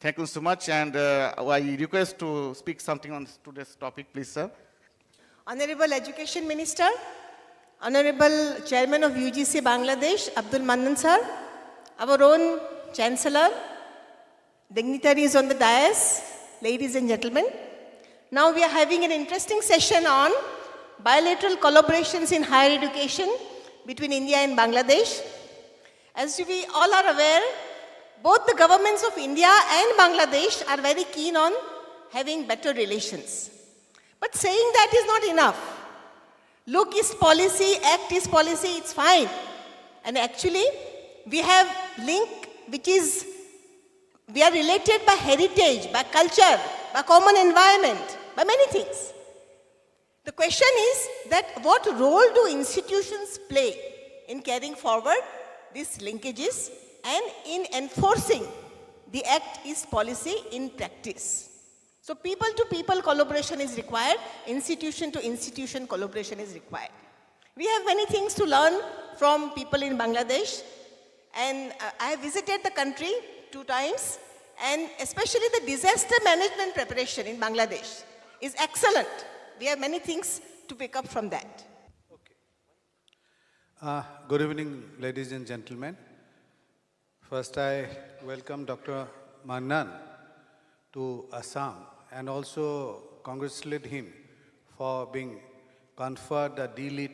Thank you so much, and I request to speak something on today's topic, please, sir. Honorable Education Minister, Honorable Chairman of UGC Bangladesh, Abdul Mannan sir, our own Chancellor, dignitaries on the dais, ladies and gentlemen. Now we are having an interesting session on bilateral collaborations in higher education between India and Bangladesh. As we all are aware, both the governments of India and Bangladesh are very keen on having better relations. But saying that is not enough. Look is policy, act is policy, it's fine. And actually, we have link which is, we are related by heritage, by culture, by common environment, by many things. The question is that what role do institutions play in carrying forward these linkages and in enforcing the act is policy in practice? So people-to-people collaboration is required, institution-to-institution collaboration is required. We have many things to learn from people in Bangladesh, and I have visited the country 2 times, and especially the disaster management preparation in Bangladesh is excellent. We have many things to pick up from that. Good evening, ladies and gentlemen. First, I welcome Dr. Mannan to Assam and also congratulate him for being conferred a D.Litt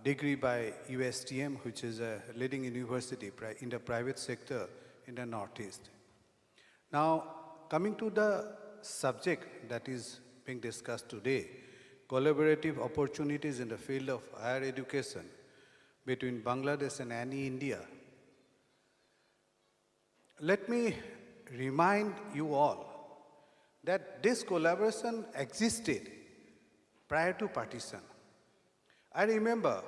degree by USTM, which is a leading university in the private sector in the Northeast. Now, coming to the subject that is being discussed today, collaborative opportunities in the field of higher education between Bangladesh and India. Let me remind you all that this collaboration existed prior to partition. I remember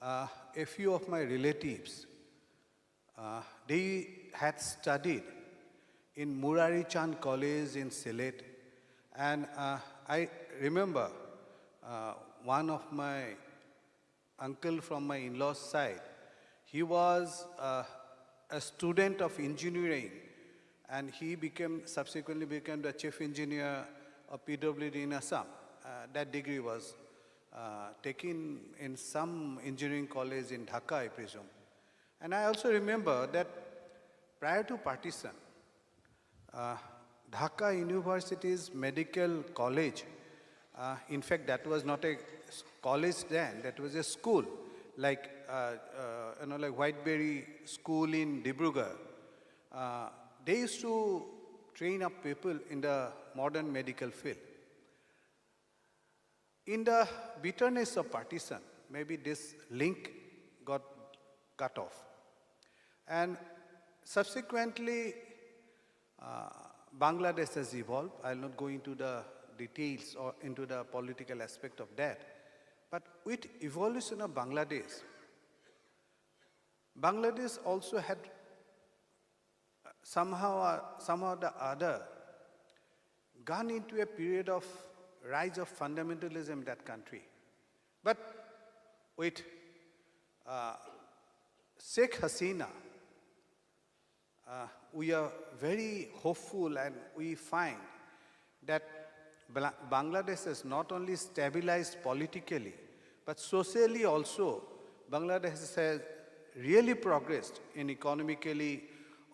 a few of my relatives, they had studied in Murari Chand College in Sylhet, and I remember one of my uncle from my in-laws side, he was a student of engineering, and he subsequently became the chief engineer of PWD in Assam. That degree was taken in some engineering college in Dhaka, I presume. And I also remember that prior to partition, Dhaka University's medical college, in fact, that was not a college then, that was a school, like like Whiteberry School in Dibrugarh. They used to train up people in the modern medical field. In the bitterness of partition, maybe this link got cut off. And subsequently, Bangladesh has evolved. I'll not go into the details or into the political aspect of that. But with evolution of Bangladesh also had somehow the other gone into a period of rise of fundamentalism in that country. But with Sheikh Hasina, we are very hopeful, and we find that Bangladesh has not only stabilized politically, but socially also, Bangladesh has really progressed in economically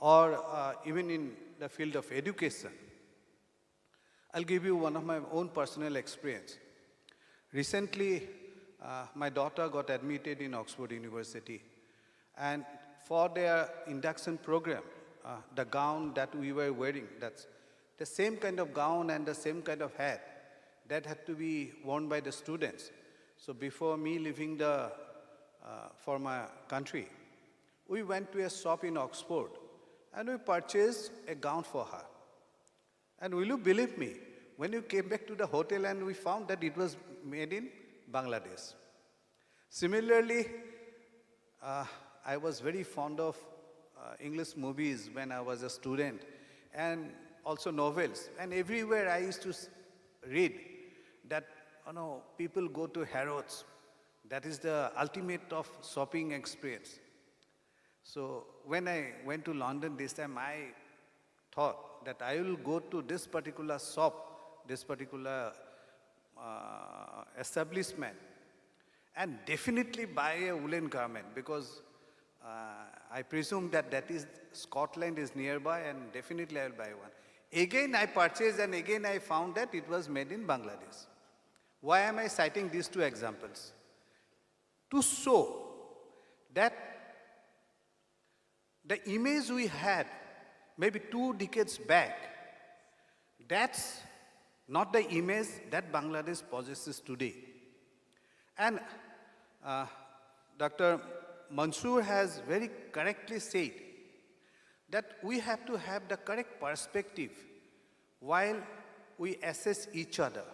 or even in the field of education. I'll give you one of my own personal experience. Recently, my daughter got admitted in Oxford University, and for their induction program, the gown that we were wearing, that's the same kind of gown and the same kind of hat that had to be worn by the students. So before me leaving for my country, we went to a shop in Oxford and we purchased a gown for her. And will you believe me, when we came back to the hotel and we found that it was made in Bangladesh. Similarly, I was very fond of English movies when I was a student, and also novels. And everywhere I used to read that people go to Harrods. That is the ultimate of shopping experience. So when I went to London this time, I thought that I will go to this particular shop, this particular establishment, and definitely buy a woolen garment, because I presume that Scotland is nearby, and definitely I will buy one. Again I purchased, and again I found that it was made in Bangladesh. Why am I citing these two examples? To show that the image we had maybe 2 decades back, that's not the image that Bangladesh possesses today. And Dr. Mansoor has very correctly said that we have to have the correct perspective while we assess each other.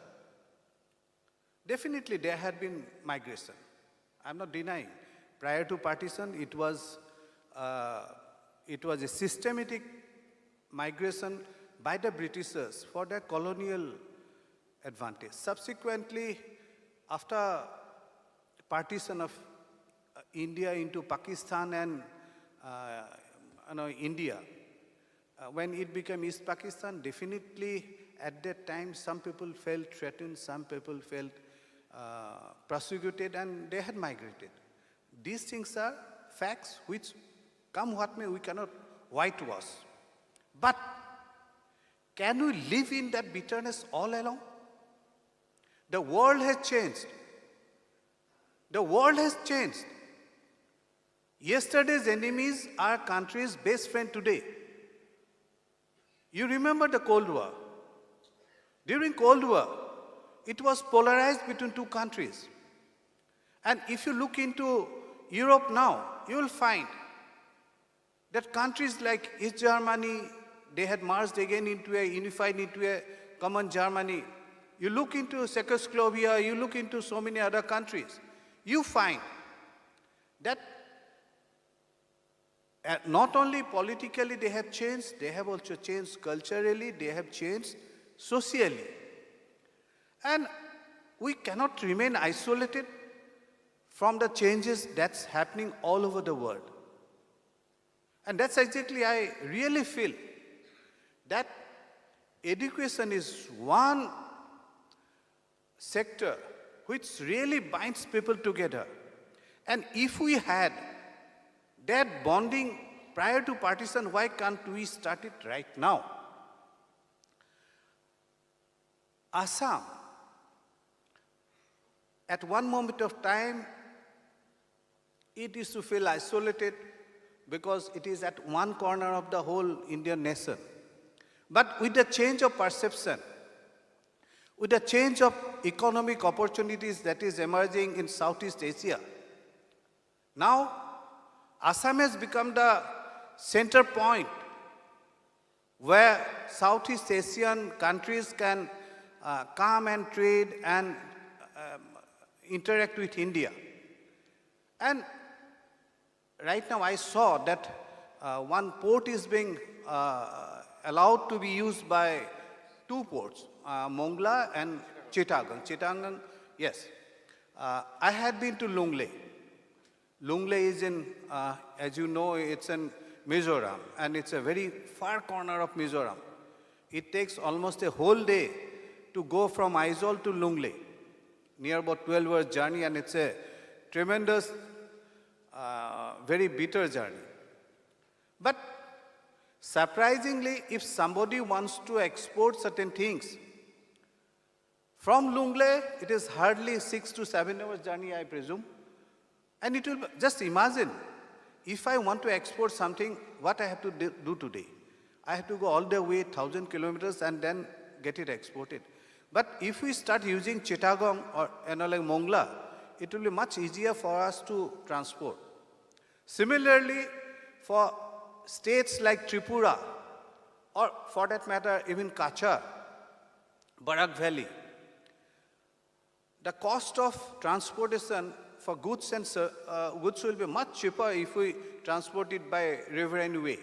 Definitely there had been migration. I'm not denying. Prior to partition, it was a systematic migration by the Britishers for their colonial advantage. Subsequently, after partition of India into Pakistan and India, when it became East Pakistan, definitely at that time some people felt threatened, some people felt persecuted, and they had migrated. These things are facts which, come what may, we cannot whitewash. But can we live in that bitterness all along? The world has changed. The world has changed. Yesterday's enemies are country's best friend today. You remember the Cold War. During Cold War, it was polarized between 2 countries. And if you look into Europe now, you will find that countries like East Germany, they had merged again unified into a common Germany. You look into Czechoslovakia, you look into so many other countries, you find that not only politically they have changed, they have also changed culturally, they have changed socially. And we cannot remain isolated from the changes that's happening all over the world. And that's exactly, I really feel that education is one sector which really binds people together. And if we had that bonding prior to partition, why can't we start it right now? Assam, at one moment of time, it used to feel isolated because it is at one corner of the whole Indian nation. But with the change of perception, with the change of economic opportunities that is emerging in Southeast Asia, now Assam has become the center point where Southeast Asian countries can come and trade and interact with India. And right now I saw that one port is being allowed to be used by 2 ports, Mongla and Chittagong. Chittagong, yes. I had been to Lungle. Lungle is in, as you know, it's in Mizoram, and it's a very far corner of Mizoram. It takes almost a whole day to go from Aizawl to Lungle, near about 12 hours journey, and it's a tremendous, very bitter journey. But surprisingly, if somebody wants to export certain things, from Lungle, it is hardly 6 to 7 hours journey, I presume. And it will, just imagine, if I want to export something, what I have to do today? I have to go all the way 1,000 kilometers and then get it exported. But if we start using Chittagong or like Mongla, it will be much easier for us to transport. Similarly, for states like Tripura, or for that matter, even Kachar, Barak Valley, the cost of transportation for goods and goods will be much cheaper if we transport it by riverine way.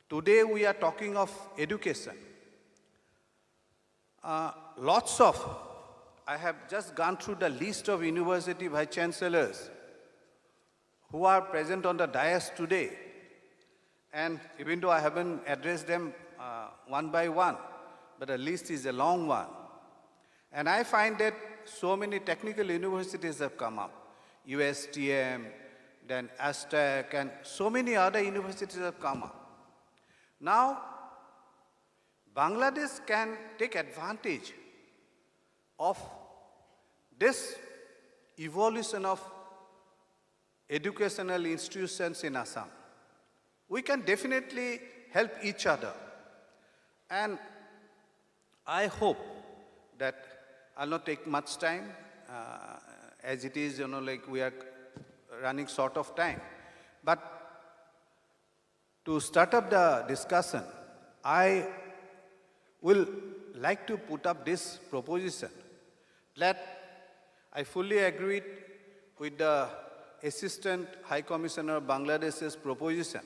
Today we are talking of education. Lots of, I have just gone through the list of university vice-chancellors who are present on the dais today. And even though I haven't addressed them one by one, but the list is a long one. And I find that so many technical universities have come up. USTM, then ASTAC, and so many other universities have come up. Now, Bangladesh can take advantage of this evolution of educational institutions in Assam. We can definitely help each other. And I hope that I'll not take much time, as it is, like we are running short of time. But to start up the discussion, I will like to put up this proposition that I fully agree with the Assistant High Commissioner of Bangladesh's proposition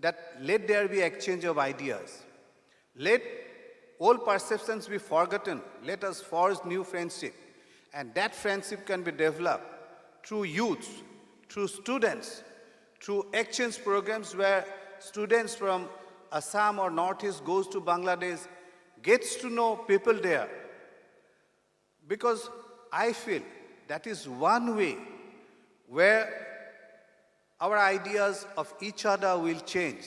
that let there be exchange of ideas. Let old perceptions be forgotten. Let us forge new friendship. And that friendship can be developed through youth, through students, through exchange programs where students from Assam or Northeast goes to Bangladesh, gets to know people there. Because I feel that is one way where our ideas of each other will change.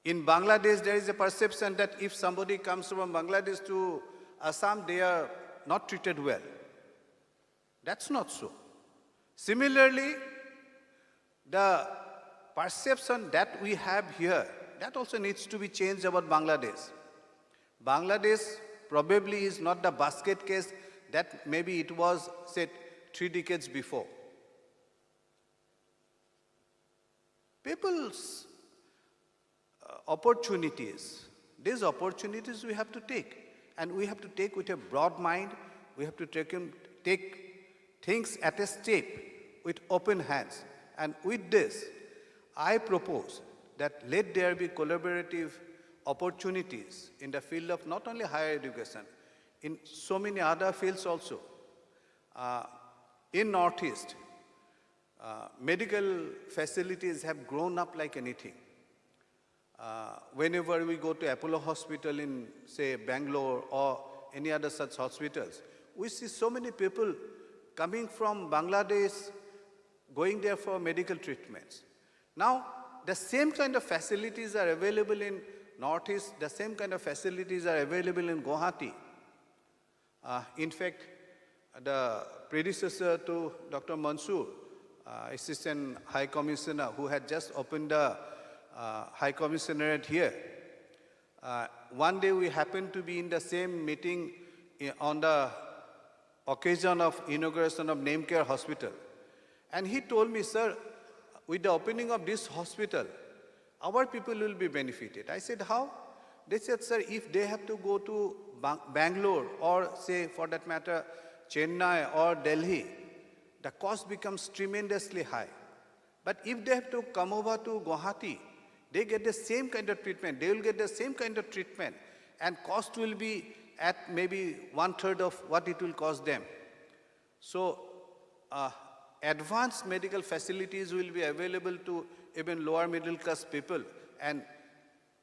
In Bangladesh, there is a perception that if somebody comes from Bangladesh to Assam, they are not treated well. That's not so. Similarly, the perception that we have here, that also needs to be changed about Bangladesh. Bangladesh probably is not the basket case that maybe it was, say, 3 decades before. People's opportunities, these opportunities we have to take. And we have to take with a broad mind. We have to take things at a step with open hands. And with this, I propose that let there be collaborative opportunities in the field of not only higher education, in so many other fields also. In Northeast, medical facilities have grown up like anything. Whenever we go to Apollo Hospital in, say, Bangalore or any other such hospitals, we see so many people coming from Bangladesh, going there for medical treatments. Now, the same kind of facilities are available in Northeast, the same kind of facilities are available in Guwahati. In fact, the predecessor to Dr. Mansoor, Assistant High Commissioner, who had just opened the High Commissionerate here, one day we happened to be in the same meeting on the occasion of inauguration of Name Care Hospital. And he told me, sir, with the opening of this hospital, our people will be benefited. I said, how? They said, sir, if they have to go to Bangalore or, say, for that matter, Chennai or Delhi, the cost becomes tremendously high. But if they have to come over to Guwahati, they get the same kind of treatment. They will get the same kind of treatment. And cost will be at maybe 1/3 of what it will cost them. So, advanced medical facilities will be available to even lower middle class people. And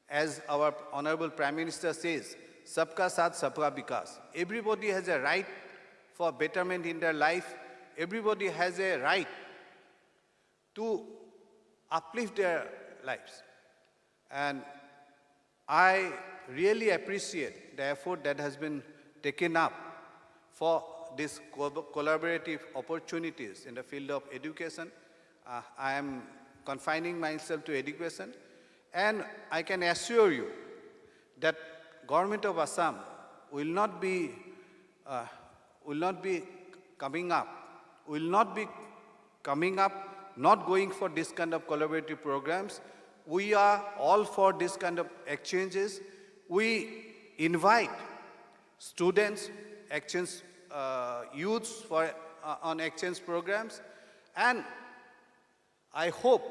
as our Honorable Prime Minister says, Sabka Saath, Sabka Vikas. Everybody has a right for betterment in their life. Everybody has a right to uplift their lives. And I really appreciate the effort that has been taken up for these collaborative opportunities in the field of education. I am confining myself to education, and I can assure you that Government of Assam will not be coming up, not going for this kind of collaborative programs. We are all for this kind of exchanges. We invite students, exchange youths on exchange programs, and I hope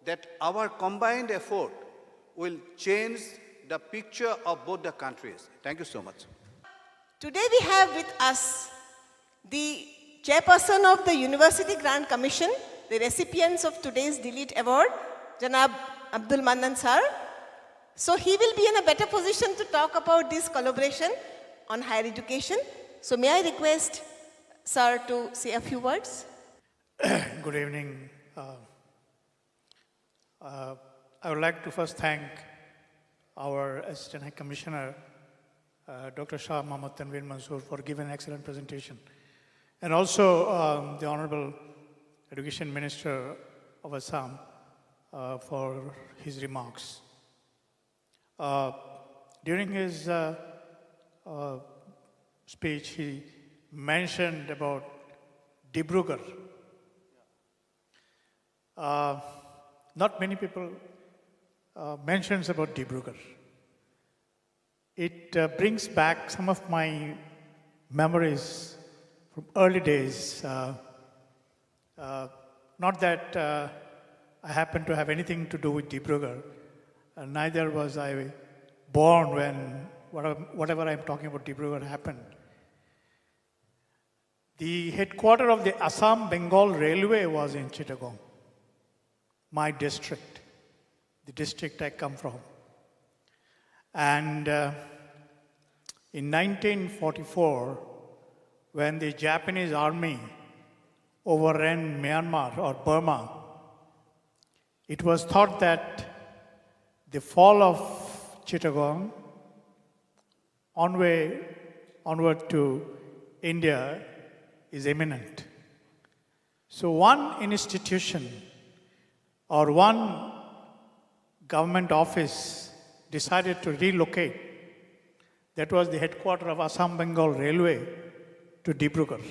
that our combined effort will change the picture of both the countries. Thank you so much. Today we have with us the Chairperson of the University Grant Commission, the recipients of today's Delete Award, Janab Abdul Mannan sir. So he will be in a better position to talk about this collaboration on higher education. So may I request sir to say a few words? Good evening. I would like to first thank our Assistant High Commissioner, Dr. Shah Mohammad Tanveer Mansoor, for giving an excellent presentation. And also the Honorable Education Minister of Assam for his remarks. During his speech, he mentioned about Dibrugarh. Not many people mentions about Dibrugarh. It brings back some of my memories from early days. Not that I happen to have anything to do with Dibrugarh. Neither was I born when whatever I'm talking about Dibrugarh happened. The headquarters of the Assam Bengal Railway was in Chittagong, my district, the district I come from. And in 1944, when the Japanese army overran Myanmar or Burma, it was thought that the fall of Chittagong onward to India is imminent. So one institution or one government office decided to relocate. That was the headquarters of Assam Bengal Railway to Dibrugarh.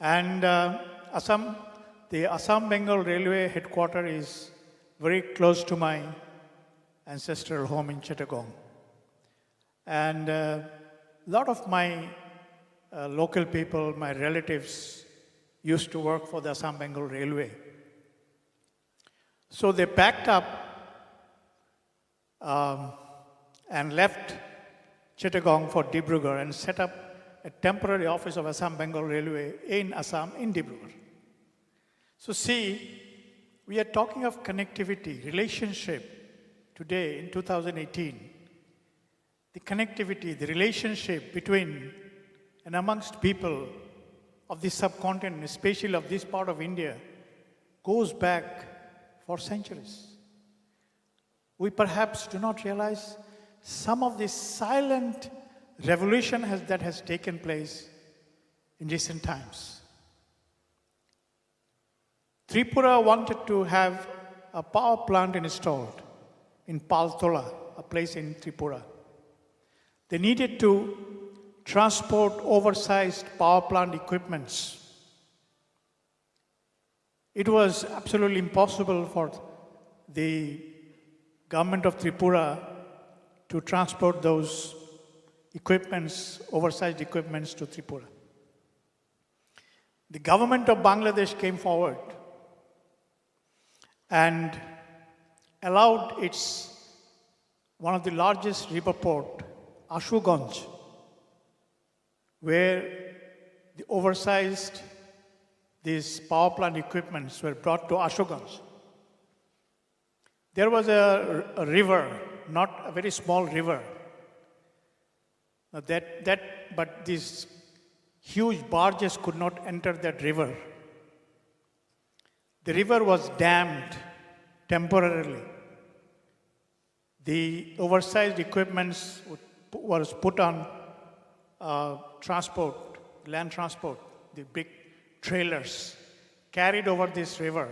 And the Assam Bengal Railway headquarters is very close to my ancestral home in Chittagong. And a lot of my local people, my relatives, used to work for the Assam Bengal Railway. So they packed up and left Chittagong for Dibrugarh and set up a temporary office of Assam Bengal Railway in Assam, in Dibrugarh. So see, we are talking of connectivity, relationship today in 2018. The connectivity, the relationship between and amongst people of this subcontinent, especially of this part of India, goes back for centuries. We perhaps do not realize some of this silent revolution that has taken place in recent times. Tripura wanted to have a power plant installed in Paltola, a place in Tripura. They needed to transport oversized power plant equipments. It was absolutely impossible for the government of Tripura to transport those equipments, oversized equipments to Tripura. The government of Bangladesh came forward and allowed one of the largest river port, Ashuganj, where the oversized these power plant equipments were brought to Ashuganj. There was a river, not a very small river, but these huge barges could not enter that river. The river was dammed temporarily. The oversized equipments was put on transport, land transport, the big trailers carried over this river.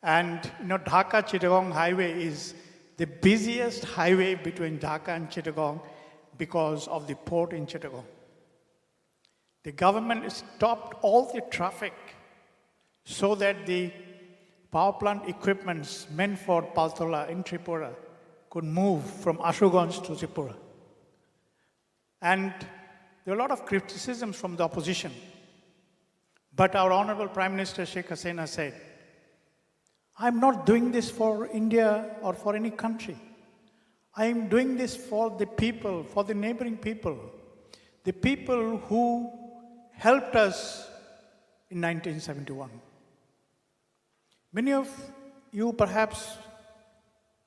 And Dhaka-Chittagong highway is the busiest highway between Dhaka and Chittagong because of the port in Chittagong. The government stopped all the traffic so that the power plant equipments meant for Paltola in Tripura could move from Ashuganj to Tripura. And there were a lot of criticisms from the opposition. But our Honorable Prime Minister Sheikh Hasina said, I'm not doing this for India or for any country. I am doing this for the people, for the neighboring people, the people who helped us in 1971. Many of you perhaps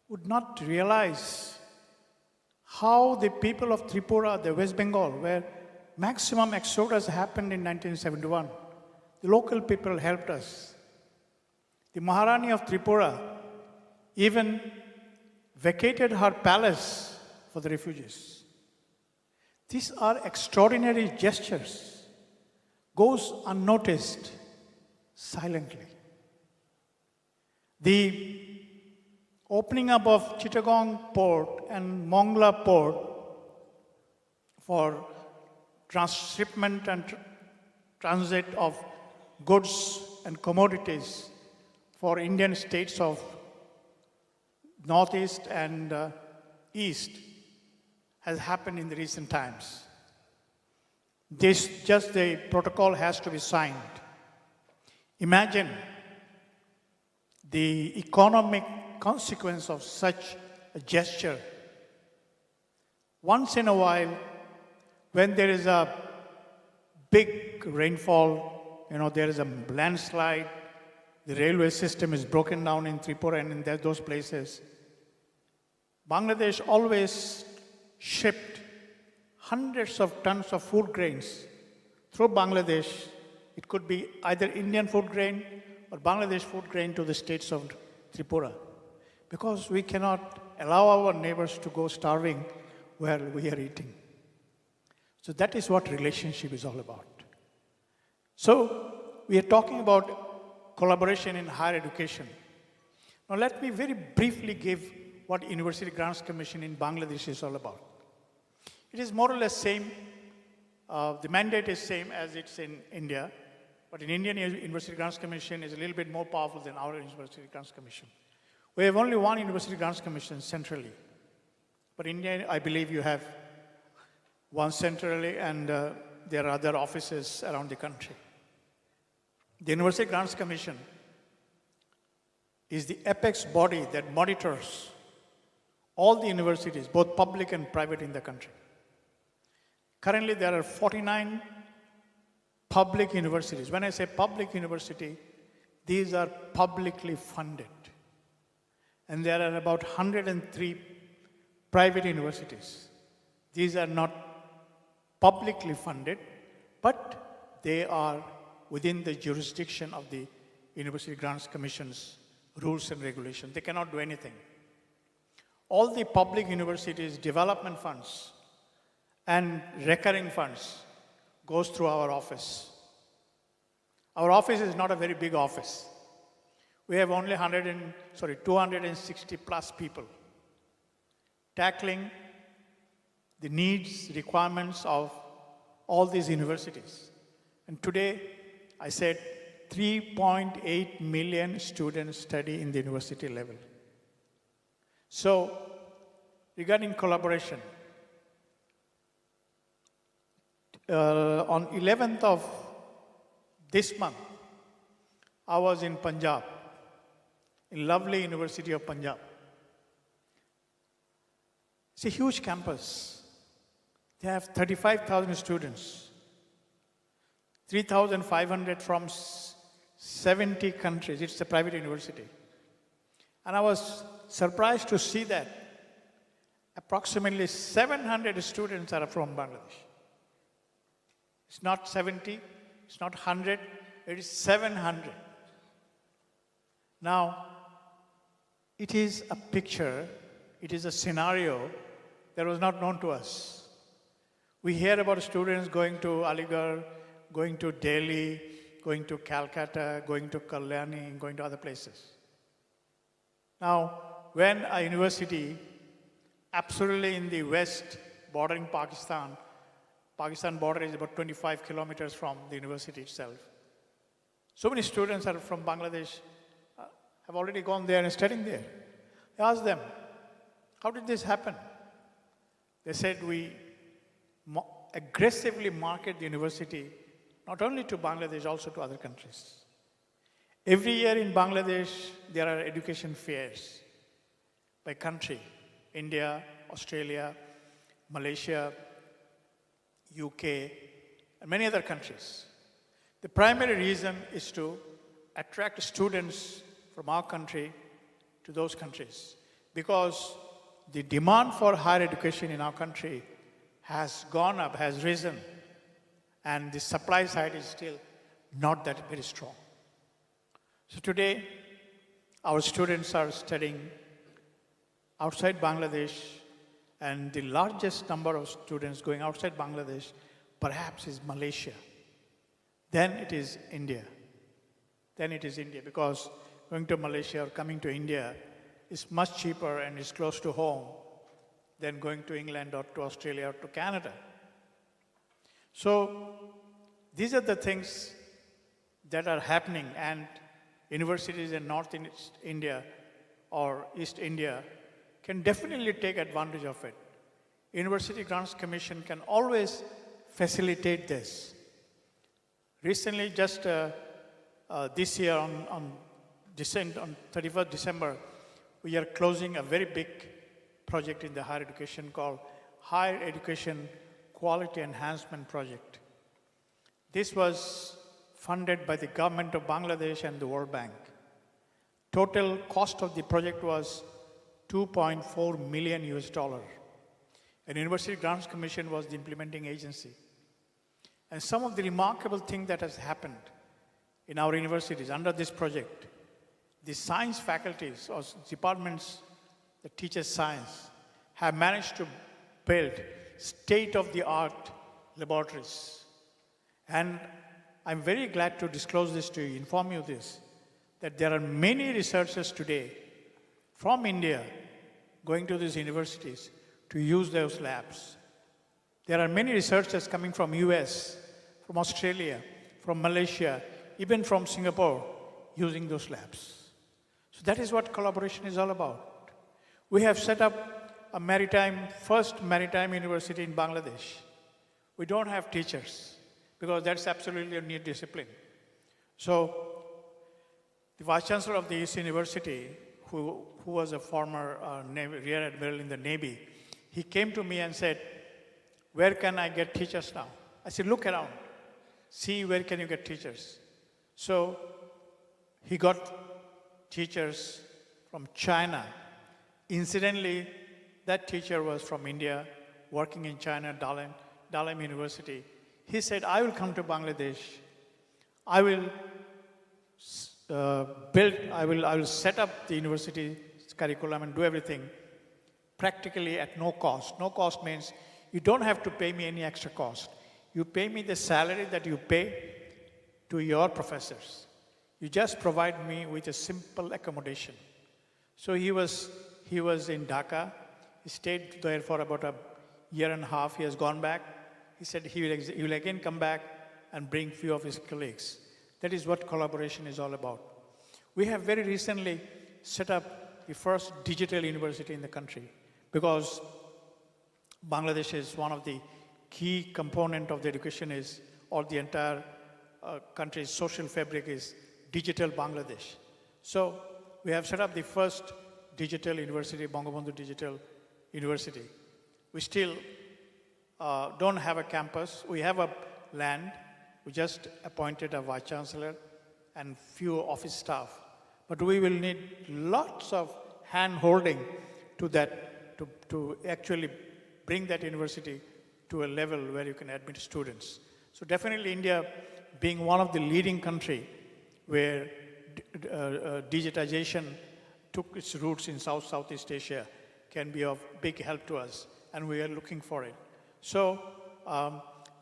would not realize how the people of Tripura, the West Bengal, where maximum exodus happened in 1971, the local people helped us. The Maharani of Tripura even vacated her palace for the refugees. These are extraordinary gestures, goes unnoticed, silently. The opening up of Chittagong port and Mongla port for transshipment and transit of goods and commodities for Indian states of Northeast and East has happened in the recent times. The protocol has to be signed. Imagine the economic consequence of such a gesture. Once in a while, when there is a big rainfall, there is a landslide, the railway system is broken down in Tripura and in those places, Bangladesh always shipped hundreds of tons of food grains through Bangladesh. It could be either Indian food grain or Bangladesh food grain to the states of Tripura, because we cannot allow our neighbors to go starving where we are eating. So that is what relationship is all about. So we are talking about collaboration in higher education. Now let me very briefly give what University Grants Commission in Bangladesh is all about. It is more or less same, the mandate is same as it's in India, but in Indian University Grants Commission is a little bit more powerful than our University Grants Commission. We have only one University Grants Commission centrally, but in India, I believe you have one centrally and there are other offices around the country. The University Grants Commission is the apex body that monitors all the universities, both public and private in the country. Currently, there are 49 public universities. When I say public university, these are publicly funded. And there are about 103 private universities. These are not publicly funded, but they are within the jurisdiction of the University Grants Commission's rules and regulations. They cannot do anything. All the public universities' development funds and recurring funds goes through our office. Our office is not a very big office. We have only 260 plus people tackling the needs, requirements of all these universities. And today, I said 3.8 million students study in the university level. So, regarding collaboration, on 11th of this month, I was in Punjab, in lovely University of Punjab. It's a huge campus. They have 35,000 students, 3,500 from 70 countries. It's a private university. And I was surprised to see that approximately 700 students are from Bangladesh. It's not 70, it's not 100, it is 700. Now, it is a picture, it is a scenario that was not known to us. We hear about students going to Aligarh, going to Delhi, going to Calcutta, going to Kalyani, going to other places. Now, when a university absolutely in the west bordering Pakistan, Pakistan border is about 25 kilometers from the university itself. So many students are from Bangladesh, have already gone there and studying there. I asked them, how did this happen? They said we aggressively market the university not only to Bangladesh, also to other countries. Every year in Bangladesh, there are education fairs by country, India, Australia, Malaysia, UK, and many other countries. The primary reason is to attract students from our country to those countries, because the demand for higher education in our country has gone up, has risen, and the supply side is still not that very strong. So today, our students are studying outside Bangladesh, and the largest number of students going outside Bangladesh perhaps is Malaysia. Then it is India. Then it is India, because going to Malaysia or coming to India is much cheaper and is close to home than going to England or to Australia or to Canada. So these are the things that are happening, and universities in North India or East India can definitely take advantage of it. University Grants Commission can always facilitate this. Recently, just this year on 31st December, we are closing a very big project in the higher education called Higher Education Quality Enhancement Project. This was funded by the government of Bangladesh and the World Bank. Total cost of the project was $2.4 million US. And University Grants Commission was the implementing agency. And some of the remarkable things that has happened in our universities under this project, the science faculties or departments that teach science have managed to build state-of-the-art laboratories. And I'm very glad to disclose this to you, inform you this, that there are many researchers today from India going to these universities to use those labs. There are many researchers coming from US, from Australia, from Malaysia, even from Singapore, using those labs. So that is what collaboration is all about. We have set up a first maritime university in Bangladesh. We don't have teachers, because that's absolutely a new discipline. So the Vice Chancellor of the East University, who was a former Rear Admiral in the Navy, he came to me and said, where can I get teachers now? I said, look around, see where can you get teachers. So he got teachers from China. Incidentally, that teacher was from India, working in China, Dalian University. He said, I will come to Bangladesh. I will set up the university curriculum and do everything practically at no cost. No cost means you don't have to pay me any extra cost. You pay me the salary that you pay to your professors. You just provide me with a simple accommodation. So he was in Dhaka. He stayed there for about a year and a half. He has gone back. He said he will again come back and bring few of his colleagues. That is what collaboration is all about. We have very recently set up the first digital university in the country, because Bangladesh is one of the key component of the education or the entire country's social fabric is digital Bangladesh. So we have set up the first digital university, Bangabandhu Digital University. We still don't have a campus. We have a land. We just appointed a Vice Chancellor and few office staff. But we will need lots of hand-holding to that, to actually bring that university to a level where you can admit students. So definitely India, being one of the leading country where digitization took its roots in Southeast Asia, can be of big help to us, and we are looking for it. So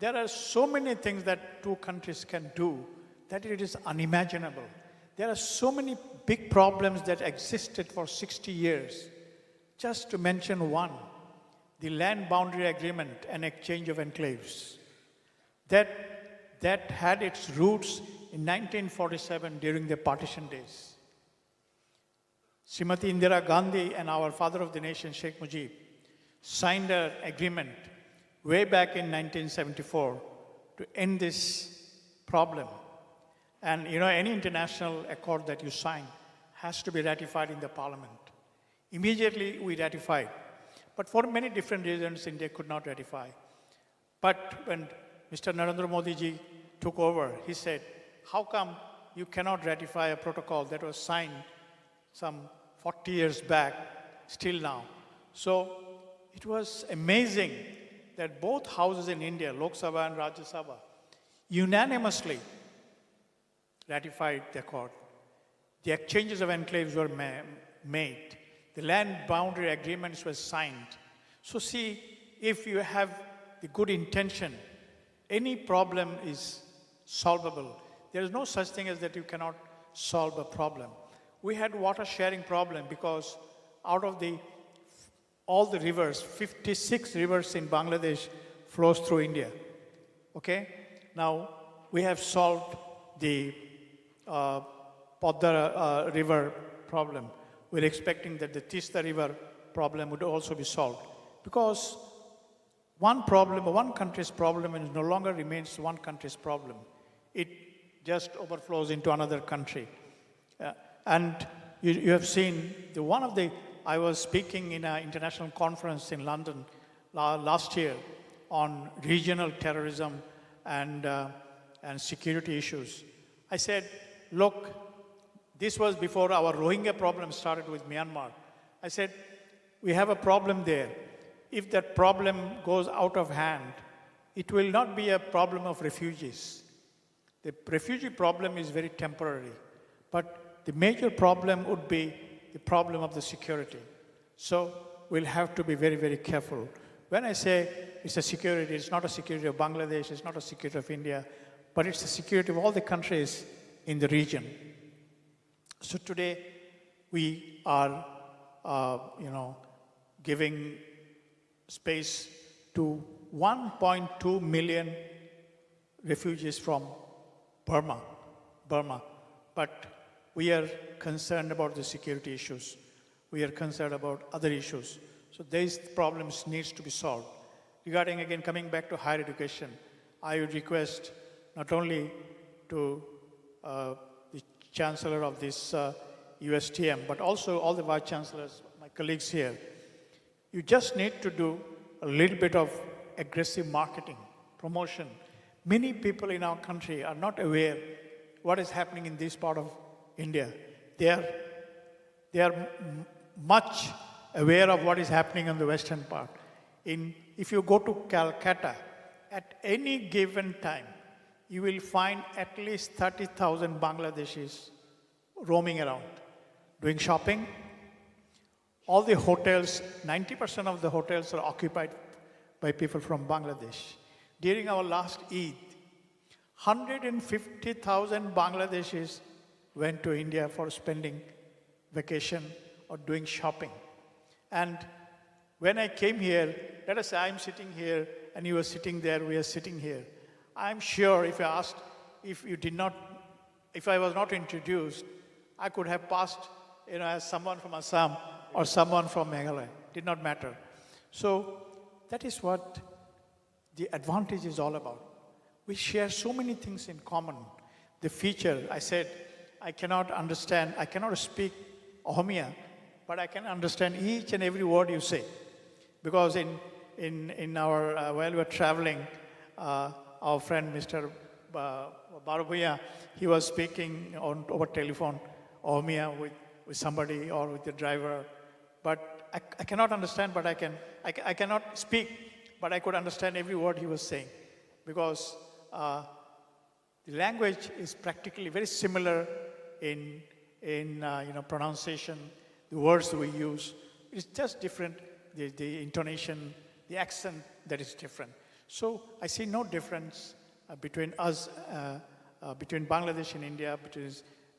there are so many things that two countries can do that it is unimaginable. There are so many big problems that existed for 60 years. Just to mention one, the land boundary agreement and exchange of enclaves. That had its roots in 1947 during the partition days. Srimati Indira Gandhi and our father of the nation, Sheikh Mujib, signed an agreement way back in 1974 to end this problem. And you know, any international accord that you sign has to be ratified in the parliament. Immediately we ratified. But for many different reasons, India could not ratify. But when Mr. Narendra Modi ji took over, he said, how come you cannot ratify a protocol that was signed some 40 years back, still now. So it was amazing that both houses in India, Lok Sabha and Rajya Sabha, unanimously ratified the accord. The exchanges of enclaves were made. The land boundary agreements were signed. So see, if you have the good intention, any problem is solvable. There is no such thing as that you cannot solve a problem. We had water sharing problem because out of all the rivers, 56 rivers in Bangladesh flows through India. Okay? Now, we have solved the Podda river problem. We're expecting that the Tista river problem would also be solved. Because one problem, one country's problem, no longer remains one country's problem. It just overflows into another country. And you have seen, I was speaking in an international conference in London last year on regional terrorism and security issues. I said, look, this was before our Rohingya problem started with Myanmar. I said, we have a problem there. If that problem goes out of hand, it will not be a problem of refugees. The refugee problem is very temporary, but the major problem would be the problem of the security. So we'll have to be very, very careful. When I say it's a security, it's not a security of Bangladesh, it's not a security of India, but it's the security of all the countries in the region. So today we are, giving space to 1.2 million refugees from Burma. But we are concerned about the security issues. We are concerned about other issues. So these problems needs to be solved. Regarding, again, coming back to higher education, I would request not only to the Chancellor of this USTM, but also all the Vice Chancellors, my colleagues here, you just need to do a little bit of aggressive marketing, promotion. Many people in our country are not aware what is happening in this part of India. They are much aware of what is happening in the western part. If you go to Calcutta, at any given time, you will find at least 30,000 Bangladeshis roaming around, doing shopping. All the hotels, 90% of the hotels are occupied by people from Bangladesh. During our last Eid, 150,000 Bangladeshis went to India for spending vacation or doing shopping. And when I came here, let us say I'm sitting here and you are sitting there, we are sitting here. I'm sure if I was not introduced, I could have passed, as someone from Assam or someone from Meghalaya. Did not matter. So that is what the advantage is all about. We share so many things in common. The feature, I said, I cannot speak Ohmia, but I can understand each and every word you say. Because in our, while we were traveling, our friend Mr. Barabuya, he was speaking over telephone, Ohmia with somebody or with the driver. But I cannot understand, but I cannot speak, but I could understand every word he was saying. Because the language is practically very similar in pronunciation, the words we use. It's just different, the intonation, the accent that is different. So I see no difference between us, between Bangladesh and India,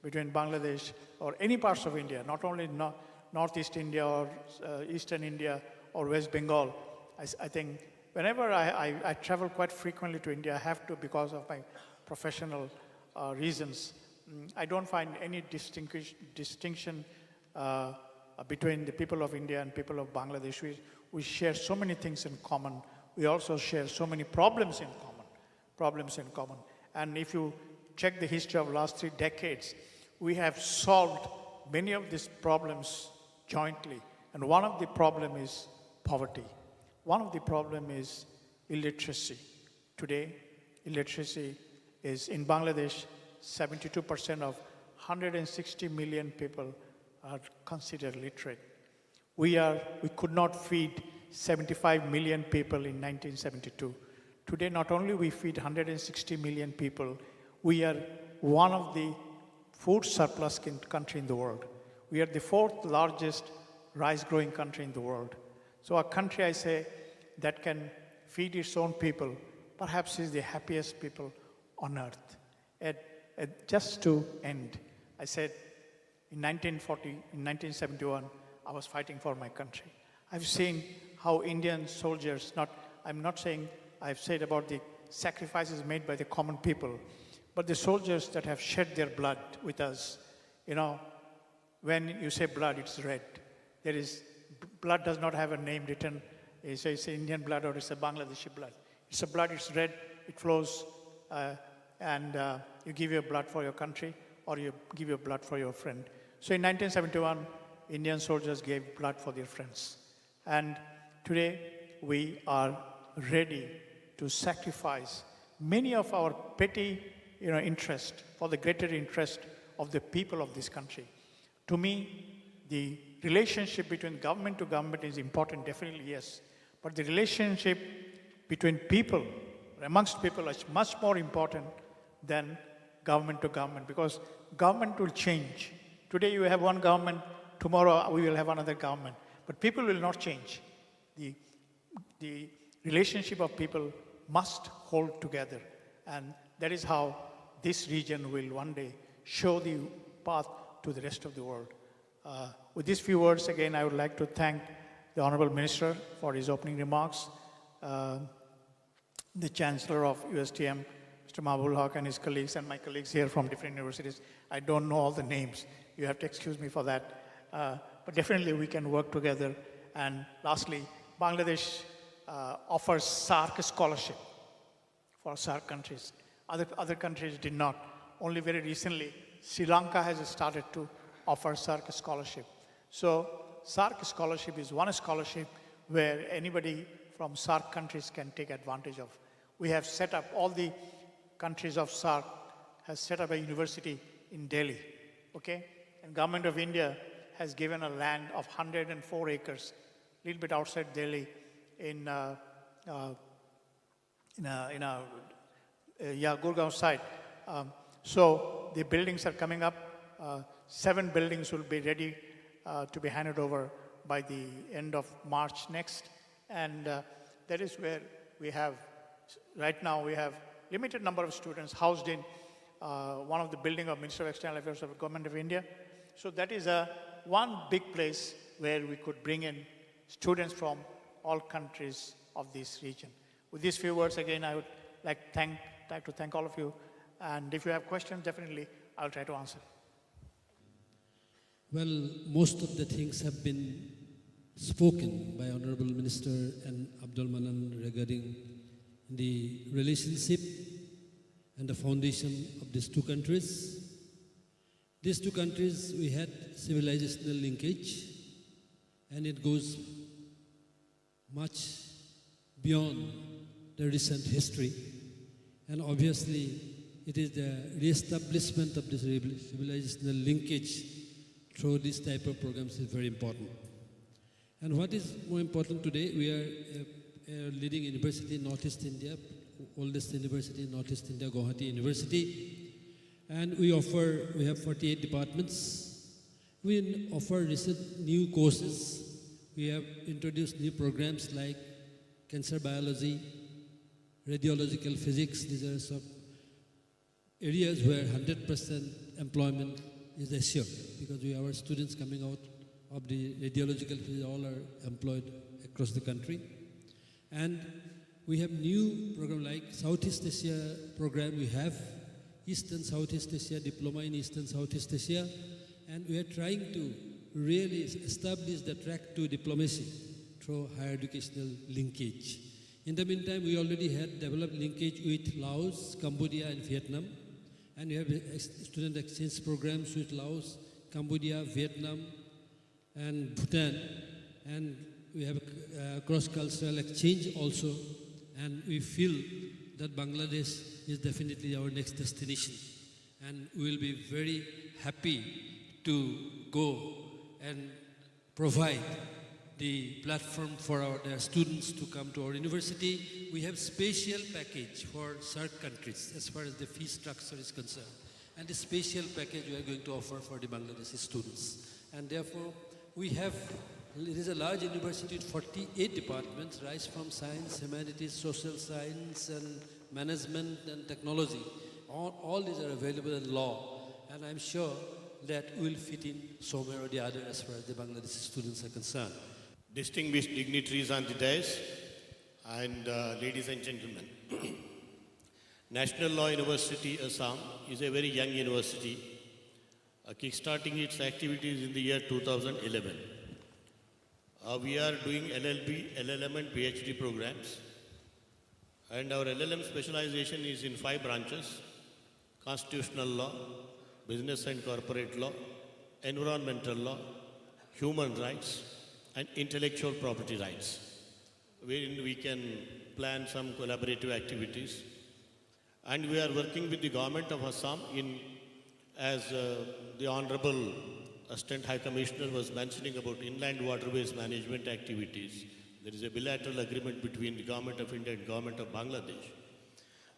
between Bangladesh or any parts of India, not only Northeast India or Eastern India or West Bengal. I think whenever I travel quite frequently to India, I have to because of my professional reasons. I don't find any distinction between the people of India and people of Bangladesh. We share so many things in common. We also share so many problems in common. And if you check the history of last 3 decades, we have solved many of these problems jointly. And one of the problem is poverty. One of the problem is illiteracy. Today, illiteracy is in Bangladesh, 72% of 160 million people are considered literate. We could not feed 75 million people in 1972. Today, not only we feed 160 million people, we are one of the food surplus country in the world. We are the fourth largest rice-growing country in the world. So a country, I say, that can feed its own people, perhaps is the happiest people on earth. Just to end, I said, in 1971, I was fighting for my country. I've seen how Indian soldiers, I'm not saying I've said about the sacrifices made by the common people, but the soldiers that have shed their blood with us. When you say blood, it's red. Blood does not have a name written. It's Indian blood or it's a Bangladeshi blood. It's a blood, it's red, it flows, and you give your blood for your country or you give your blood for your friend. So in 1971, Indian soldiers gave blood for their friends. And today, we are ready to sacrifice many of our petty interest for the greater interest of the people of this country. To me, the relationship between government to government is important, definitely yes. But the relationship between people, amongst people, is much more important than government to government, because government will change. Today you have one government, tomorrow we will have another government. But people will not change. The relationship of people must hold together. And that is how this region will one day show the path to the rest of the world. With these few words, again, I would like to thank the Honorable Minister for his opening remarks, the Chancellor of USTM, Mr. Mahbul Haq, and his colleagues, and my colleagues here from different universities. I don't know all the names. You have to excuse me for that. But definitely we can work together. And lastly, Bangladesh offers SAARC scholarship for SAARC countries. Other countries did not. Only very recently, Sri Lanka has started to offer SAARC scholarship. So SAARC scholarship is one scholarship where anybody from SAARC countries can take advantage of. We have set up, all the countries of SAARC has set up a university in Delhi, okay? And Government of India has given a land of 104 acres, a little bit outside Delhi, in Gurgaon side. So the buildings are coming up. 7 buildings will be ready to be handed over by the end of March next. And that is where we have, right now we have limited number of students housed in one of the building of Ministry of External Affairs of the Government of India. So that is one big place where we could bring in students from all countries of this region. With these few words, again, I would like to thank all of you. And if you have questions, definitely I'll try to answer. Well, most of the things have been spoken by Honorable Minister and Abdul Manan regarding the relationship and the foundation of these two countries. These two countries, we had civilizational linkage, and it goes much beyond the recent history. And obviously, it is the re-establishment of this civilizational linkage through this type of programs is very important. And what is more important today, we are a leading university in Northeast India, oldest university in Northeast India, Guwahati University. And we have 48 departments. We offer recent new courses. We have introduced new programs like cancer biology, radiological physics. These are some areas where 100% employment is assured, because our students coming out of the radiological physics all are employed across the country. And we have new program like Southeast Asia program. We have East and Southeast Asia, diploma in East and Southeast Asia. And we are trying to really establish the track to diplomacy through higher educational linkage. In the meantime, we already had developed linkage with Laos, Cambodia, and Vietnam. And we have student exchange programs with Laos, Cambodia, Vietnam, and Bhutan. And we have cross-cultural exchange also. And we feel that Bangladesh is definitely our next destination. And we will be very happy to go and provide the platform for their students to come to our university. We have special package for SAARC countries as far as the fee structure is concerned. And the special package we are going to offer for the Bangladeshi students. And therefore, it is a large university with 48 departments, rise from science, humanities, social science, and management and technology. All these are available in law. And I'm sure that will fit in somewhere or the other as far as the Bangladeshi students are concerned. Distinguished dignitaries on the dais and ladies and gentlemen. National Law University, Assam is a very young university, kickstarting its activities in the year 2011. We are doing LLB, LLM and PhD programs, and our LLM specialization is in 5 branches: constitutional law, business and corporate law, environmental law, human rights, and intellectual property rights, wherein we can plan some collaborative activities. And we are working with the government of Assam as the Honorable Assistant High Commissioner was mentioning about inland waterways management activities. There is a bilateral agreement between the Government of India and Government of Bangladesh.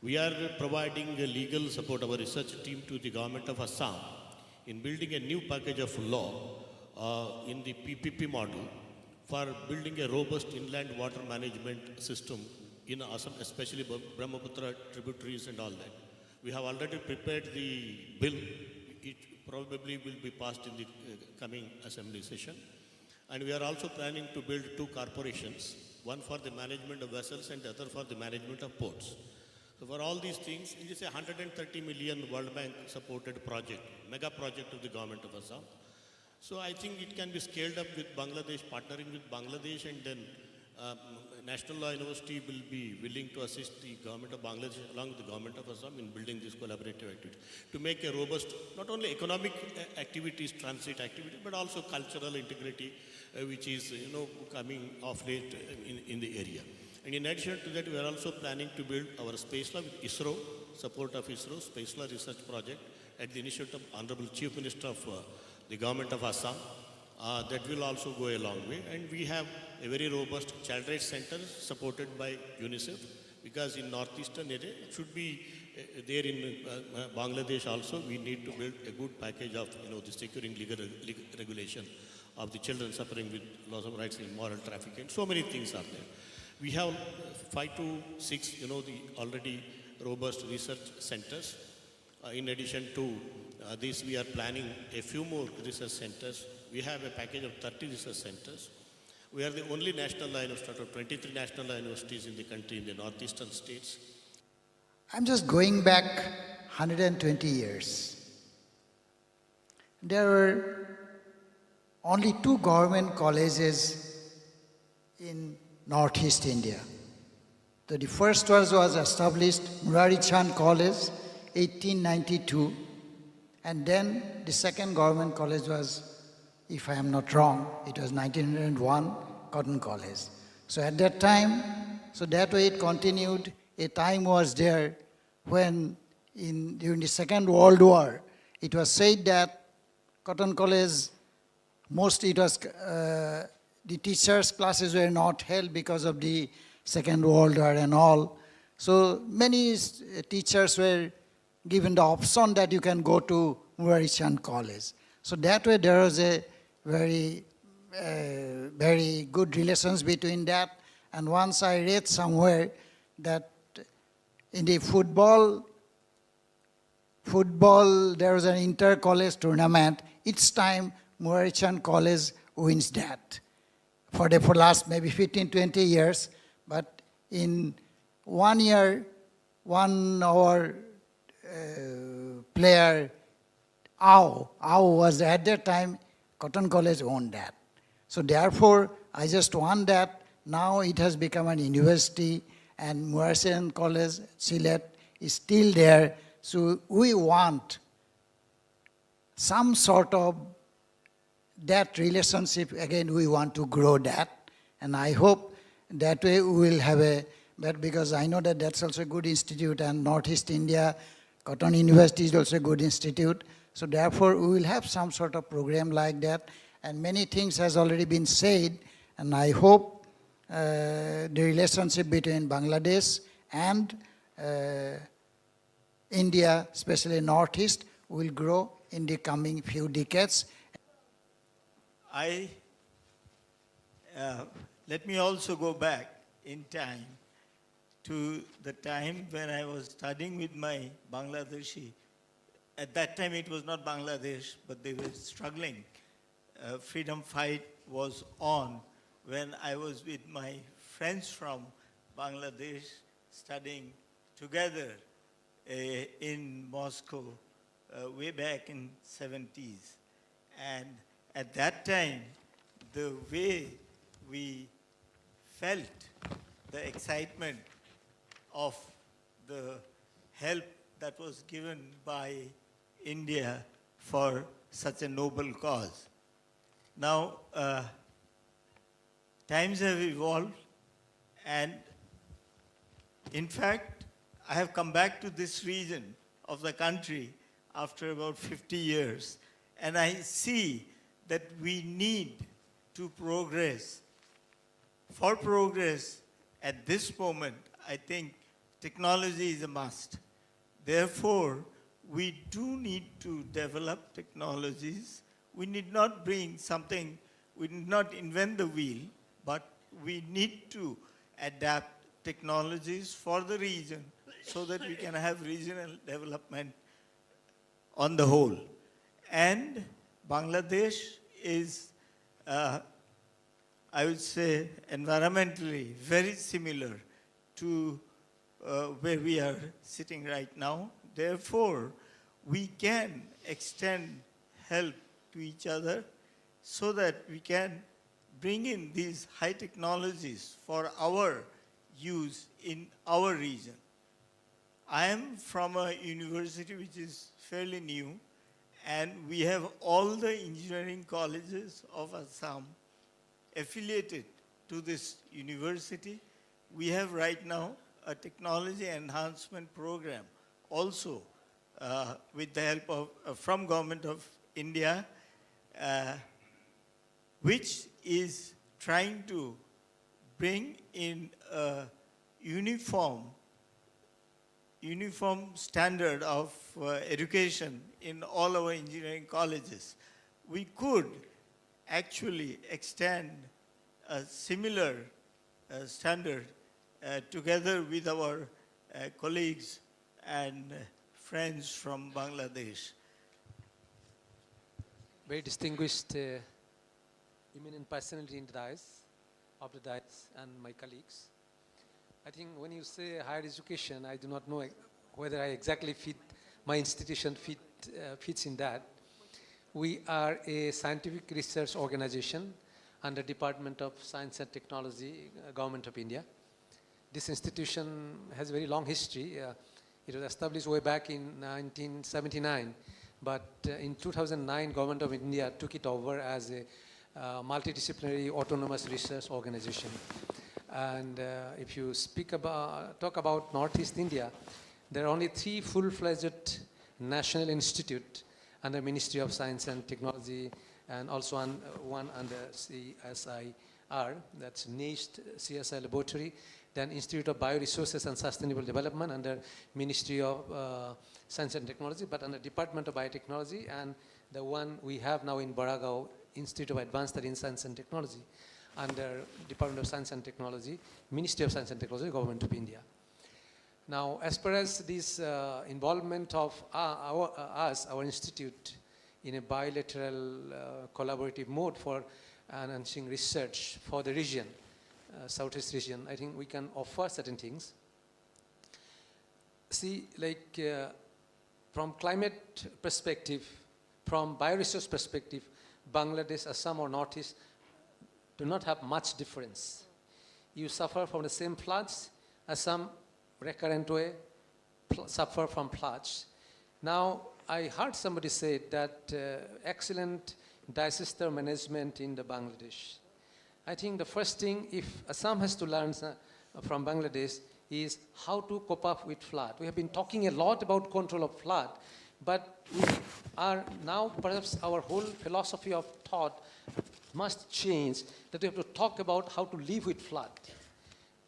We are providing legal support, our research team, to the Government of Assam in building a new package of law in the PPP model for building a robust inland water management system in Assam, especially Brahmaputra tributaries and all that. We have already prepared the bill. It probably will be passed in the coming assembly session. And we are also planning to build 2 corporations, one for the management of vessels and the other for the management of ports. So for all these things, it is a 130 million World Bank supported project, mega project of the government of Assam. So I think it can be scaled up with Bangladesh, partnering with Bangladesh, and then National Law University will be willing to assist the government of Bangladesh along with the government of Assam in building this collaborative activity to make a robust, not only economic activities, transit activity, but also cultural integrity, which is coming of late in the area. And in addition to that, we are also planning to build our space law with ISRO, support of ISRO, space law research project at the initiative of Honorable Chief Minister of the government of Assam. That will also go a long way. And we have a very robust child rights center supported by UNICEF, because in northeastern area, it should be there in Bangladesh also. We need to build a good package of the securing legal regulation of the children suffering with loss of rights in moral trafficking. So many things are there. We have 5 to 6, the already robust research centers. In addition to this, we are planning a few more research centers. We have a package of 30 research centers. We are the only national law university out of 23 national law universities in the country, in the northeastern states. I'm just going back 120 years. There were only 2 government colleges in Northeast India. So the first was established, Murari Chand College, 1892. And then the second government college was, if I am not wrong, it was 1901, Cotton College. So at that time, so that way it continued. A time was there when during the Second World War, it was said that Cotton College, the teachers' classes were not held because of the Second World War and all. So many teachers were given the option that you can go to Murari Chand College. So that way there was a very good relations between that. And once I read somewhere that in the football there was an inter-college tournament. Each time Murari Chand College wins that for the last maybe 15, 20 years. But in 1 year, our player, Ao was at that time, Cotton College owned that. So therefore, I just want that now it has become an university and Murari Chand College, Sylhet, is still there. So we want some sort of that relationship, again, we want to grow that. And I hope that way we will have but because I know that that's also a good institute, and Northeast India, Cotton University is also a good institute. So therefore, we will have some sort of program like that. and many things has already been said, and I hope the relationship between Bangladesh and India, especially Northeast, will grow in the coming few decades. Let me also go back in time to the time when I was studying with my Bangladeshi. At that time it was not Bangladesh, but they were struggling. Freedom fight was on when I was with my friends from Bangladesh studying together in Moscow way back in 70s. And at that time, the way we felt the excitement of the help that was given by India for such a noble cause. Now, times have evolved, and in fact, I have come back to this region of the country after about 50 years, and I see that we need to progress. For progress, at this moment, I think technology is a must. Therefore, we do need to develop technologies. We need not bring something, we need not invent the wheel, but we need to adapt technologies for the region so that we can have regional development on the whole. And Bangladesh is, I would say, environmentally very similar to where we are sitting right now. Therefore, we can extend help to each other so that we can bring in these high technologies for our use in our region. I am from a university which is fairly new, and we have all the engineering colleges of Assam affiliated to this university. We have right now a technology enhancement program also with the help of from Government of India, which is trying to bring in a uniform standard of education in all our engineering colleges. We could actually extend a similar standard together with our colleagues and friends from Bangladesh. Very distinguished eminent personality in the dais, of the dais, and my colleagues. I think when you say higher education, I do not know whether I exactly fit, my institution fits in that. We are a scientific research organization under Department of Science and Technology, Government of India. This institution has a very long history. It was established way back in 1979, but in 2009, Government of India took it over as a multidisciplinary autonomous research organization. And if you talk about Northeast India, there are only 3 full-fledged national institutes under Ministry of Science and Technology, and also one under CSIR, that's NIST CSI Laboratory, then Institute of Bioresources and Sustainable Development under Ministry of Science and Technology, but under Department of Biotechnology, and the one we have now in Baragaon, Institute of Advanced Study in Science and Technology, under Department of Science and Technology, Ministry of Science and Technology, Government of India. Now, as far as this involvement of our institute in a bilateral collaborative mode for enhancing research for the region, Southeast region, I think we can offer certain things. See, like from climate perspective, from bioresource perspective, Bangladesh, Assam or Northeast do not have much difference. You suffer from the same floods, Assam recurrent way suffer from floods. Now, I heard somebody say that excellent disaster management in the Bangladesh. I think the first thing, if Assam has to learn from Bangladesh, is how to cope up with flood. We have been talking a lot about control of flood, but are now perhaps our whole philosophy of thought must change, that we have to talk about how to live with flood.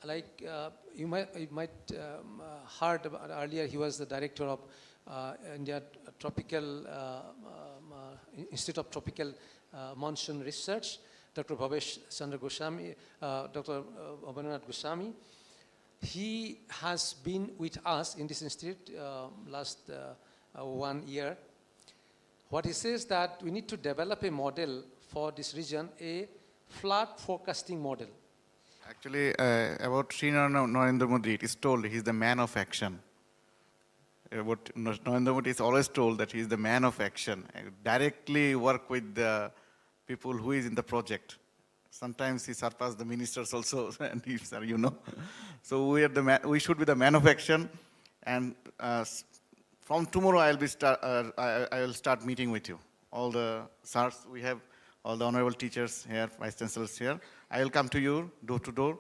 Like you might heard about earlier, he was the director of India Tropical Institute of Tropical Monsoon Research, Dr. Bhavesh Chandra Goswami, Dr. Abhinath Goswami. He has been with us in this institute last 1 year. What he says that we need to develop a model for this region, a flood forecasting model. Actually, about Sri Narendra Modi, it is told he is the man of action. About Narendra Modi is always told that he is the man of action. Directly work with the people who is in the project. Sometimes he surpasses the ministers also, and he's, you know. So we should be the man of action. And from tomorrow, I will start meeting with you. All the SARs, we have all the honorable teachers here, vice chancellors here. I will come to you door to door,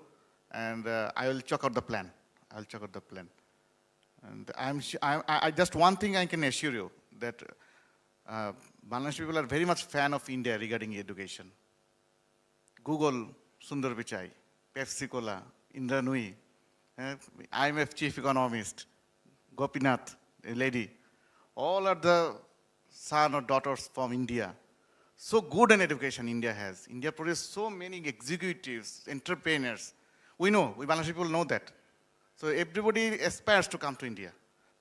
and I will check out the plan. I'll check out the plan. And I just one thing I can assure you, that Bangladesh people are very much fan of India regarding education. Google Sundar Pichai, Pepsi Cola, Indra Nui, IMF chief economist, Gopinath, a lady, all are the son or daughters from India. So good an education India has. India produces so many executives, entrepreneurs. We know, we Bangladeshi people know that. So everybody aspires to come to India.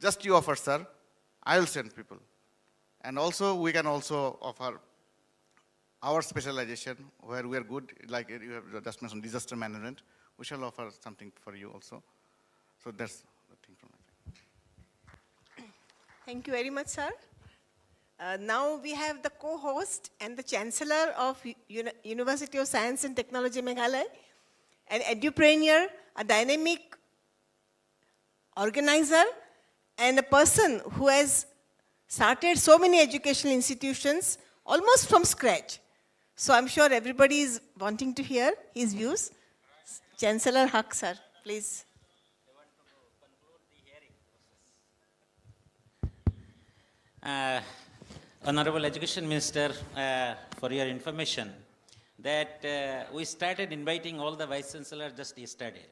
Just you offer, sir, I will send people. And also, we can also offer our specialization where we are good, like you have just mentioned, disaster management. We shall offer something for you also. So that's the thing from my side. Thank you very much, sir. Now we have the co-host and the Chancellor of University of Science and Technology Meghalaya, an edupreneur, a dynamic organizer, and a person who has started so many educational institutions almost from scratch. So I'm sure everybody is wanting to hear his views. Chancellor Haq, sir, please. Honorable Education Minister, for your information, that we started inviting all the Vice Chancellors just yesterday.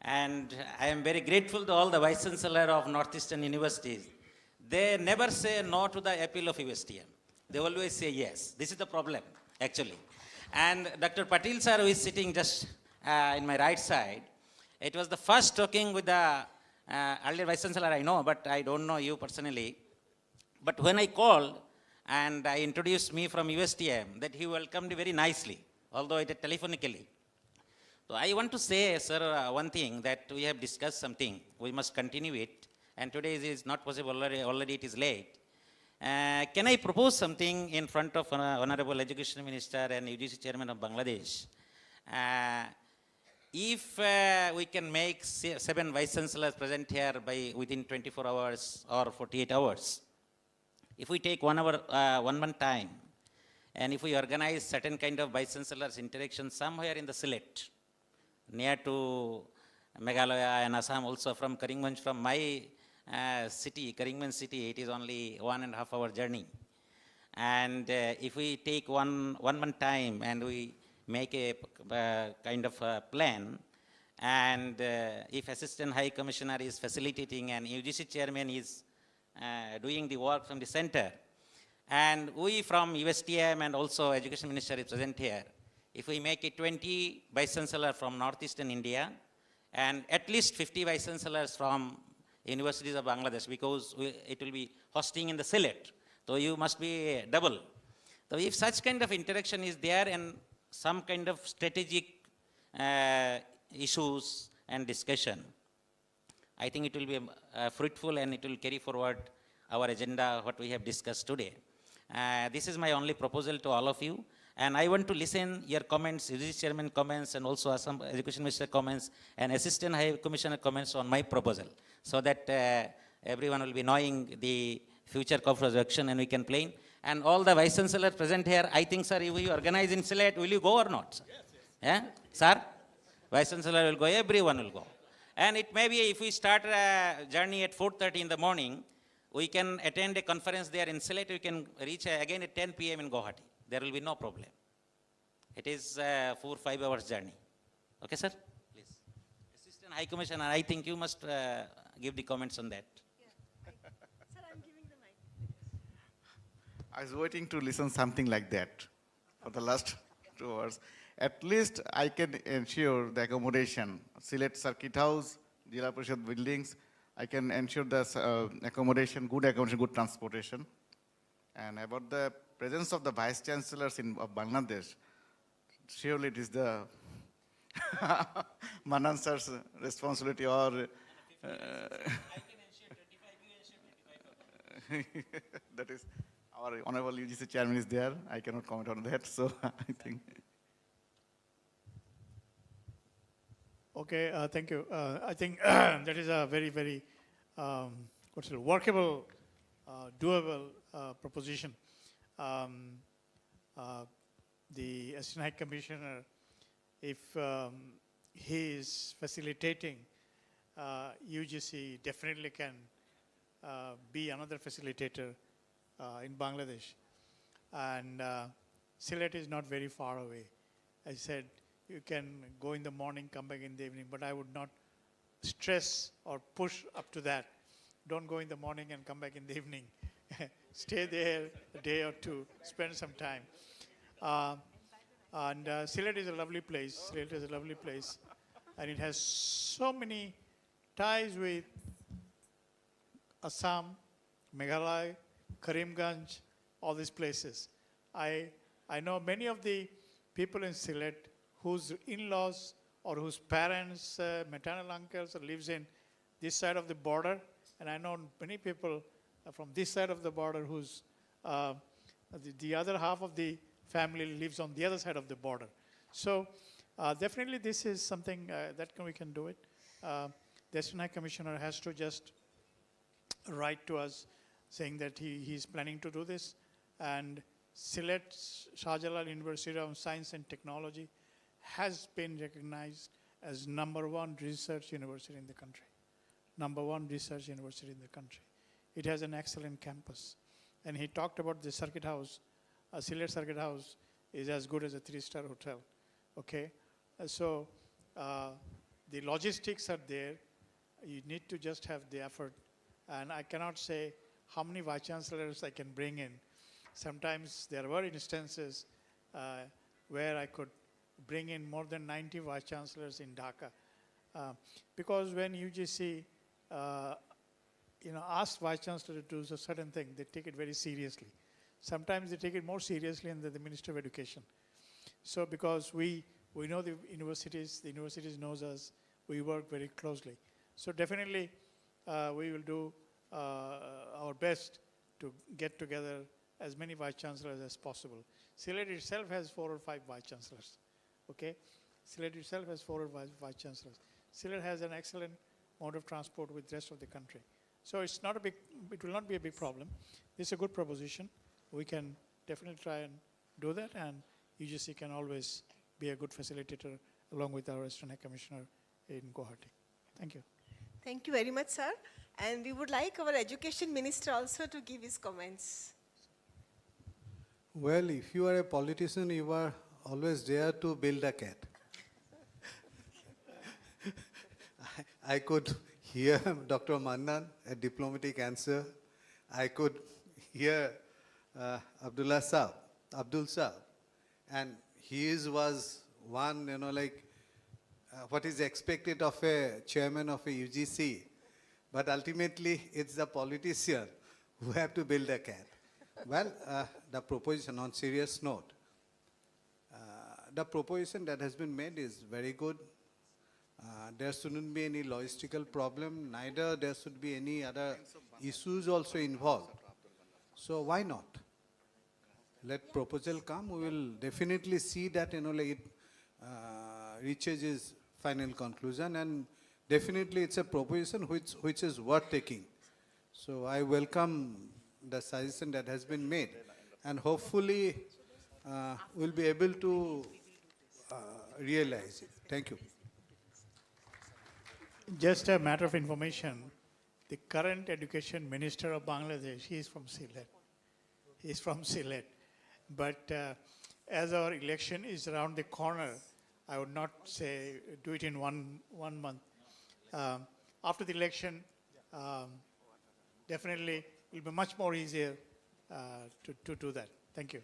And I am very grateful to all the Vice Chancellor of Northeastern universities. They never say no to the appeal of USTM. They always say yes. This is the problem, actually. And Dr. Patil sir, who is sitting just in my right side, it was the first talking with the earlier Vice Chancellor I know, but I don't know you personally. But when I called and I introduced me from USTM, that he welcomed me very nicely, although it telephonically. So I want to say, sir, one thing, that we have discussed something. We must continue it. And today is not possible, already it is late. Can I propose something in front of Honorable Education Minister and UGC Chairman of Bangladesh? If we can make 7 Vice Chancellors present here within 24 hours or 48 hours, if we take 1 hour, 1 month time, and if we organize certain kind of Vice Chancellors interaction somewhere in the Sylhet, near to Meghalaya and Assam also, from Karimganj, from my city, Karimganj city, it is only 1.5 hour journey. And if we take one month time and we make a kind of a plan, and if Assistant High Commissioner is facilitating and UGC Chairman is doing the work from the center, and we from USTM and also Education Minister is present here, if we make it 20 Vice Chancellors from Northeastern India and at least 50 Vice Chancellors from universities of Bangladesh, because it will be hosting in the Sylhet, so you must be double. So if such kind of interaction is there and some kind of strategic issues and discussion, I think it will be fruitful and it will carry forward our agenda, what we have discussed today. This is my only proposal to all of you. And I want to listen your comments, UGC Chairman comments, and also some Education Minister comments, and Assistant High Commissioner comments on my proposal, so that everyone will be knowing the future course of action and we can plan. And all the Vice Chancellors present here, I think, sir, if we organize in Sylhet, will you go or not? Sir? Yes. Yeah? Sir? Vice Chancellor will go, everyone will go. And it may be if we start a journey at 4:30 in the morning, we can attend a conference there in Sylhet, we can reach again at 10 p.m. in Guwahati. There will be no problem. It is 4-5 hours journey. Okay, sir? Please. Assistant High Commissioner, I think you must give the comments on that. Sir, I'm giving the mic. I was waiting to listen something like that for the last 2 hours. At least I can ensure the accommodation. Select Circuit House, Jila Parishad buildings. I can ensure the accommodation, good transportation. And about the presence of the vice chancellors of Bangladesh, surely it is the Manan sir's responsibility or. That is, our Honorable UGC Chairman is there. I cannot comment on that, so I think. Okay, thank you. I think that is a very, very workable, doable proposition. The Assistant High Commissioner, if he is facilitating, UGC definitely can be another facilitator in Bangladesh. And Sylhet is not very far away. I said, you can go in the morning, come back in the evening, but I would not stress or push up to that. Don't go in the morning and come back in the evening. Stay there a day or two, spend some time. And Sylhet is a lovely place. Sylhet is a lovely place. And it has so many ties with Assam, Meghalaya, Karimganj, all these places. I know many of the people in Sylhet whose in-laws or whose parents, maternal uncles lives in this side of the border. And I know many people from this side of the border whose the other half of the family lives on the other side of the border. So definitely this is something that we can do it. The Assistant High Commissioner has to just write to us saying that he's planning to do this. And Sylhet Shah Jalal University of Science and Technology has been recognized as #1 research university in the country. #1 research university in the country. It has an excellent campus. And he talked about the circuit house. Sylhet Circuit House is as good as a 3-star hotel. Okay? So the logistics are there. You need to just have the effort. And I cannot say how many vice chancellors I can bring in. Sometimes there were instances where I could bring in more than 90 vice chancellors in Dhaka. Because when UGC asks vice chancellor to do a certain thing, they take it very seriously. Sometimes they take it more seriously than the Minister of Education. So because we know the universities knows us, we work very closely. So definitely we will do our best to get together as many vice chancellors as possible. Sylhet itself has 4 or 5 vice chancellors. Okay? Sylhet itself has 4 or 5 vice chancellors. Sylhet has an excellent mode of transport with the rest of the country. So it will not be a big problem. This is a good proposition. We can definitely try and do that, and UGC can always be a good facilitator along with our Assistant High Commissioner in Guwahati. Thank you. Thank you very much, sir. And we would like our Education Minister also to give his comments. Well, if you are a politician, you are always there to build a cat. I could hear Dr. Mannan, a diplomatic answer. I could hear Abdul Saab, and his was one, what is expected of a chairman of a UGC. But ultimately, it's the politician who have to build a cat. Well, the proposition, on serious note, the proposition that has been made is very good. There shouldn't be any logistical problem, neither there should be any other issues also involved. So why not? Let proposal come, we will definitely see that it reaches its final conclusion, and definitely it's a proposition which is worth taking. So I welcome the suggestion that has been made, and hopefully we'll be able to realize it. Thank you. Just a matter of information, the current education minister of Bangladesh, he is from Sylhet. He is from Sylhet. But as our election is around the corner, I would not say do it in one month. After the election, definitely it will be much more easier to do that. Thank you.